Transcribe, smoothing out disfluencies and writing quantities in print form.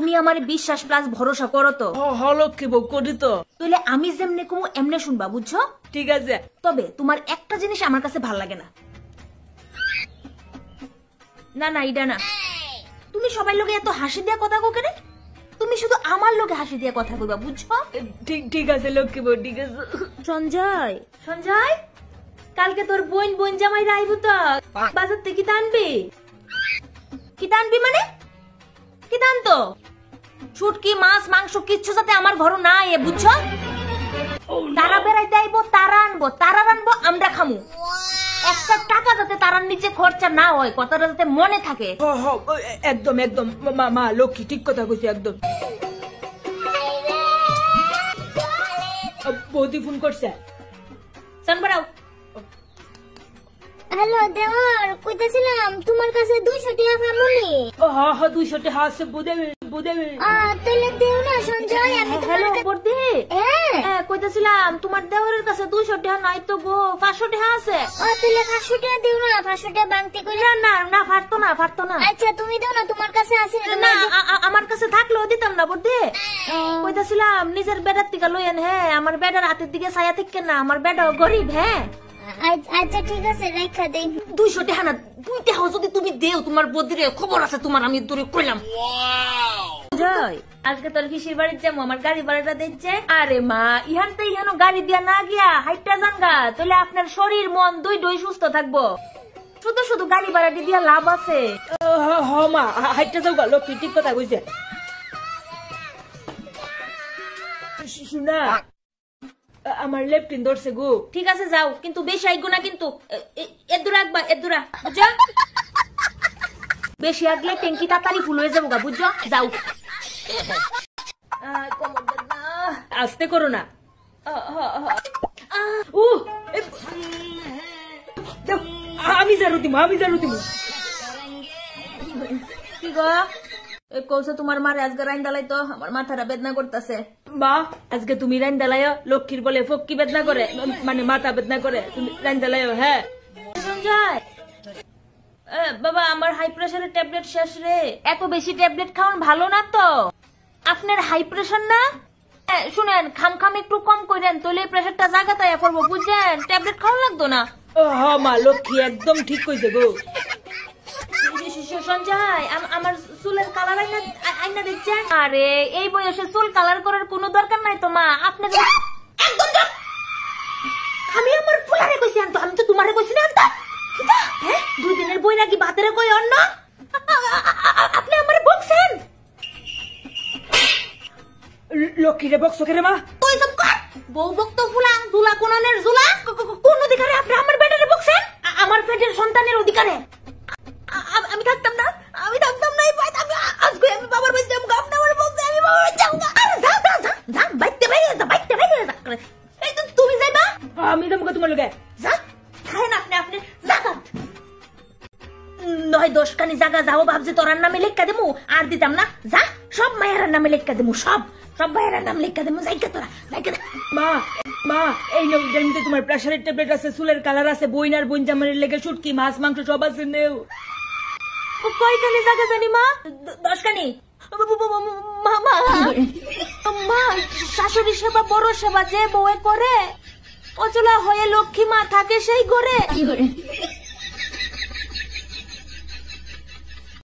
তুমি আমার বিশ্বাস প্লাস ভরসা করো তো? লক্ষ্মী বউ করি তো। তাহলে আমি যেমনে কমু এমনে শুনবা, বুঝছো? ঠিক আছে। তবে তোমার একটা জিনিস আমার কাছে ভাল লাগে না। না না এটা না, তুমি সবাই লোকে এত হাসি দিয়া কথা কো কেন? তুমি শুধু আমার লোকে হাসি দিয়া কথা কইবা, বুঝছো? ঠিক আছে লক্ষ্মী বউ, ঠিক আছে। সঞ্জয় সঞ্জয়, কালকে তোর বোন জামাই আইবো তো, বাজার থেকে কি টানবি? কি টানবি মানে? কি টানতো? শুটকি মাছ মাংস কিচ্ছু যাতে আমার ঘর না এ, বুঝছো? তারা বেড়াইতে আইবো, তারা আনবো, তারা আনবো, আমরা খামু। একটা টাকা যাতে তারার নিচে খরচা না হয়, কথাটা যাতে মনে থাকে। একদম একদম মা লক্ষ্মী ঠিক কথা কইছি একদম। বৌদি ফোন করছে। চান বাড়াও। হ্যালো দেওয়ার, কইতেছিলাম তোমার কাছে 200 টাকা পামুনি। 200 টাকা আছে বুদেবে। তাহলে দেও না সঞ্জয়, আমি হ্যালো বর্দি। হ্যাঁ কইতেছিলাম তোমার দেওরের কাছে 200 টাকা নাই তো গো, 500 টাকা আছে। তাহলে 500 টাকা দেও না, 500 টাকা বাংতি কইলে। না না পারতো না। আচ্ছা তুমি দাও না, তোমার কাছে আছে না, আমার কাছে থাকলেও দিতাম না বর্দি। কইতেছিলাম নিজের বেডার থেকে লইয়েন। হ্যাঁ আমার বেডার হাতের দিকে ছায়া থেকে না, আমার বেডাও গরিব। হ্যাঁ আচ্ছা ঠিক আছে, রেখা দেই। 200 টাকা না, 2 টাকা যদি তুমি দেও তোমার বদিরে খবর আছে তোমার, আমি দূরে কইলাম। জয় আজকে তোর কিসের বাড়ির যাবো, আমার গাড়ি ভাড়াটা দিচ্ছে। আরে মা ইহানতে ইহানো গাড়ি দিয়া না গিয়া হাইটটা জানগা, তাহলে আপনার শরীর মন দুই সুস্থ থাকবো। শুধু গাড়ি ভাড়াটি দিয়া লাভ আছে? মা হাইটটা যাও গা, লক্ষ্মী ঠিক কথা কইছে। শুনা আমার লেফটিন ধরছে গো। ঠিক আছে যাও, কিন্তু বেশি আইগো না, কিন্তু এদুরা রাখবা, এদুরা বুঝছো? বেশি আগলে ট্যাঙ্কি তাড়াতাড়ি ফুল হয়ে যাবো গা, বুঝছো? যাও। আস্তে করো না। আমি জারু দিমু। কি গো কৌছো তোমার মারে আজকে রাইন দালাই তো, আমার মাথাটা বেদনা করতেছে। মা আজকে তুমি রাইন দালাই, লক্ষ্মীর বলে ফক্কি বেদনা করে, মানে মাথা বেদনা করে, তুমি রাইন দালাই। হ্যাঁ সঞ্জয় বাবা আমার হাই প্রেসারের ট্যাবলেট শেষ রে। এত বেশি ট্যাবলেট খাওয়ান ভালো না তো। আপনার হাই প্রেসার না? শুনেন খাম একটু কম করেন, তাহলে প্রেসারটা জায়গাটায় পড়বো, বুঝছেন? ট্যাবলেট খাওয়া লাগতো না। মা লক্ষ্মী একদম ঠিক কইছে গো। সঞ্জয় আমার চুলের কালার আইনা দেখছেন? আরে এই বয়সে চুল কালার করার কোনো দরকার নাই তো মা। আপনার একদম আমি আমার ফুলারে কইছি আনতো, আমি তো তোমারে কইছি না আনতা। হ্যাঁ 2 দিনের বই নাকি বাতেরে কই অন্য? আপনি আমারে বকছেন। লক্ষ্মীরে বকছো কেরে মা? তুই সব কর। বউ বকতো ফুলা, দুলা কোনানের জুলা। কোন অধিকারে আপনি আমার বেটারে বকছেন? আমার পেটের সন্তানের অধিকারে। আমি থাকতাম না এই বাড়িতে। আমি আজকে আমি বাবার বাড়িতে যাবো, আপনি আমার বলতে আমি বাবার বাড়িতে যাবো। আরে যা বাইতে বাইরে যা। এই তো তুমি যাইবা, আমি যাবো তোমার লগে। যা খায়েন আপনি জাগাত 9-10 কানি জায়গা যাও ভাবছি তোর নামে লেখা দেবো, আর দিতাম না। যা সব মায়ের নামে লেখা দেবো, সব ভাইয়ের নাম লেখা দেবো। মা এই নাও, এটার মধ্যে তোমার প্রেসারের ট্যাবলেট আছে, চুলের কালার আছে, বইনার বোন জামাইয়ের লেগে শুটকি মাছ মাংস সব আছে, নেও। কয়খানি জায়গা জানি মা? 10 কানি। মা শাশুড়ি সেবা বড় সেবা যে বউয়ে করে, অচলা হয়ে লক্ষ্মী মা থাকে সেই ঘরে।